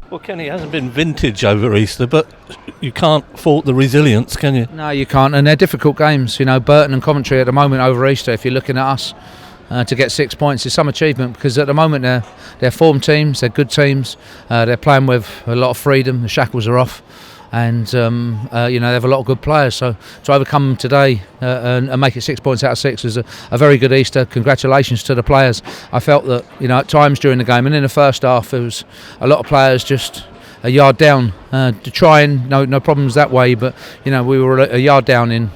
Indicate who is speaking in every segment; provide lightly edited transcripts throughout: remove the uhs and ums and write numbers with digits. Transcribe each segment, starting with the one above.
Speaker 1: Well, Kenny, it hasn't been vintage over Easter, but you can't fault the resilience, can you?
Speaker 2: No, you can't, and they're difficult games. Burton and Coventry at the moment over Easter, if you're looking at us, to get 6 points is some achievement, because at the moment they're form teams, they're good teams, they're playing with a lot of freedom, the shackles are off, and they have a lot of good players. So to overcome them today and make it 6 points out of 6 was a very good Easter. Congratulations to the players. I felt that at times during the game and in the first half there was a lot of players just a yard down to try, and no problems that way, but we were a yard down in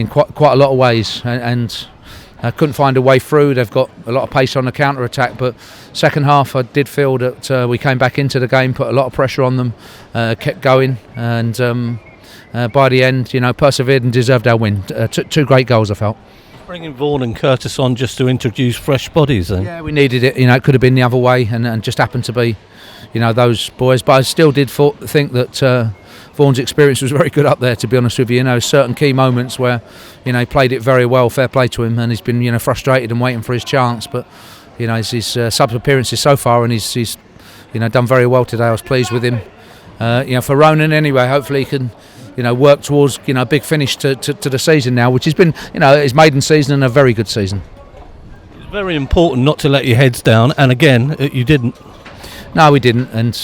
Speaker 2: quite a lot of ways, and couldn't find a way through. They've got a lot of pace on the counter attack, but second half I did feel that we came back into the game, put a lot of pressure on them, kept going, and by the end persevered and deserved our win. Two great goals, I felt.
Speaker 1: Bringing Vaughan and Curtis on just to introduce fresh bodies then?
Speaker 2: Yeah, we needed it. It could have been the other way, and just happened to be those boys, but I still did think that Vaughan's experience was very good up there, to be honest with you. Certain key moments where he played it very well, fair play to him, and he's been frustrated and waiting for his chance, but his sub appearances so far, and he's done very well today. I was pleased with him. For Ronan anyway, hopefully he can work towards a big finish to the season now, which has been his maiden season and a very good season.
Speaker 1: It's very important not to let your heads down, and again you didn't.
Speaker 2: No, we didn't, and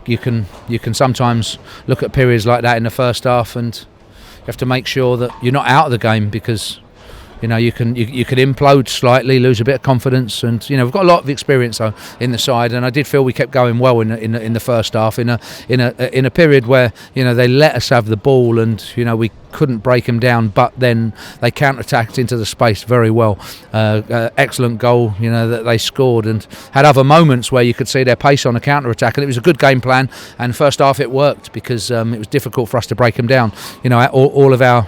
Speaker 2: you can sometimes look at periods like that in the first half, and you have to make sure that you're not out of the game, because you can implode slightly, lose a bit of confidence, and we've got a lot of experience though in the side, and I did feel we kept going well in the first half in a period where they let us have the ball, and we couldn't break them down, but then they counter-attacked into the space very well. Excellent goal that they scored, and had other moments where you could see their pace on a counter-attack, and it was a good game plan, and first half it worked, because it was difficult for us to break them down. All of our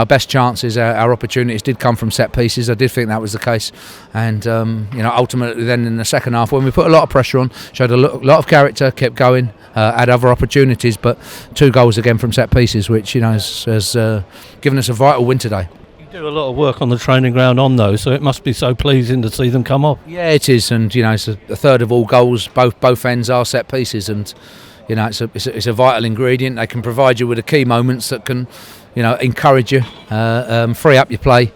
Speaker 2: best chances, our opportunities did come from set pieces. I did think that was the case, and ultimately then in the second half, when we put a lot of pressure on, showed a lot of character, kept going, had other opportunities, but 2 goals again from set pieces, which has given us a vital win today.
Speaker 1: You do a lot of work on the training ground on those, so it must be so pleasing to see them come off.
Speaker 2: Yeah, it is, and it's a third of all goals. Both ends are set pieces, and it's a vital ingredient. They can provide you with the key moments that can encourage you, free up your play,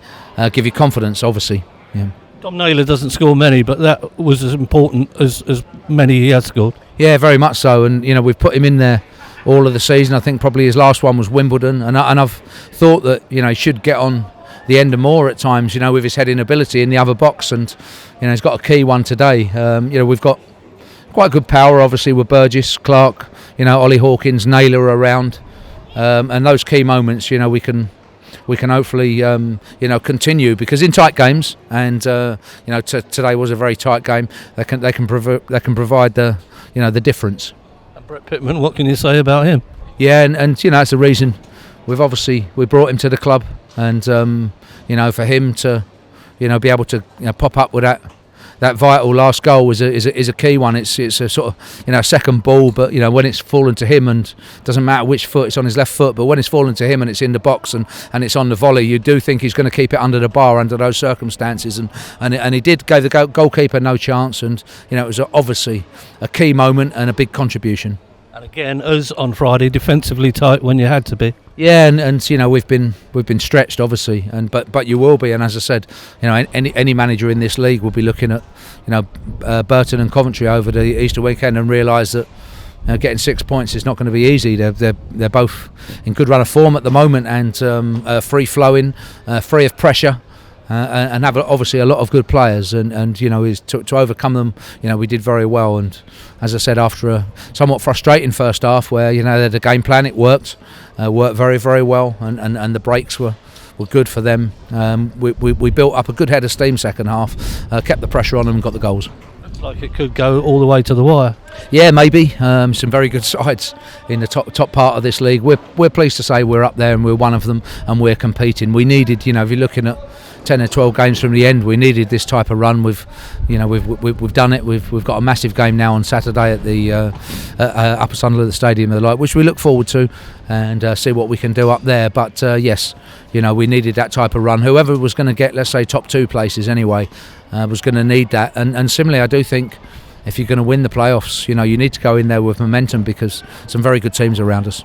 Speaker 2: give you confidence, obviously. Yeah.
Speaker 1: Dom Naylor doesn't score many, but that was as important as many he has scored. Yeah,
Speaker 2: very much so, and we've put him in there all of the season. I think probably his last one was Wimbledon, and I've thought that he should get on the end of more at times, with his heading ability in the other box, and he's got a key one today. We've got quite good power, obviously, with Burgess, Clark, Ollie Hawkins, Naylor around, and those key moments, we can hopefully continue, because in tight games, and today was a very tight game, they can provide the difference.
Speaker 1: And Brett Pittman, what can you say about him?
Speaker 2: Yeah, and that's the reason we brought him to the club, and for him to be able to pop up with that vital last goal is a key one. It's a sort of second ball, but when it's fallen to him, and doesn't matter which foot, it's on his left foot, but when it's fallen to him and it's in the box and it's on the volley, you do think he's going to keep it under the bar under those circumstances, and he did, gave the goalkeeper no chance, and it was obviously a key moment and a big contribution.
Speaker 1: And again, as on Friday, defensively tight when you had to be.
Speaker 2: Yeah, and we've been stretched, obviously, but you will be, and as I said, any manager in this league will be looking at Burton and Coventry over the Easter weekend and realise that getting 6 points is not going to be easy. They're both in good run of form at the moment, and free flowing, free of pressure. And have obviously a lot of good players, and to overcome them, we did very well. And as I said, after a somewhat frustrating first half, where the game plan, it worked very, very well, and the breaks were good for them. We built up a good head of steam second half, kept the pressure on them, and got the goals.
Speaker 1: Looks like it could go all the way to the wire.
Speaker 2: Yeah, maybe. Some very good sides in the top part of this league. We're pleased to say we're up there, and we're one of them, and we're competing. We needed, if you're looking at 10 or 12 games from the end, we needed this type of run. We've done it. We've got a massive game now on Saturday at the Upper Sunderland Stadium of the Light, which we look forward to, and see what we can do up there. But yes, we needed that type of run. Whoever was going to get, let's say, top 2 places anyway, was going to need that. And similarly, I do think if you're going to win the playoffs, you know, you need to go in there with momentum because some very good teams around us.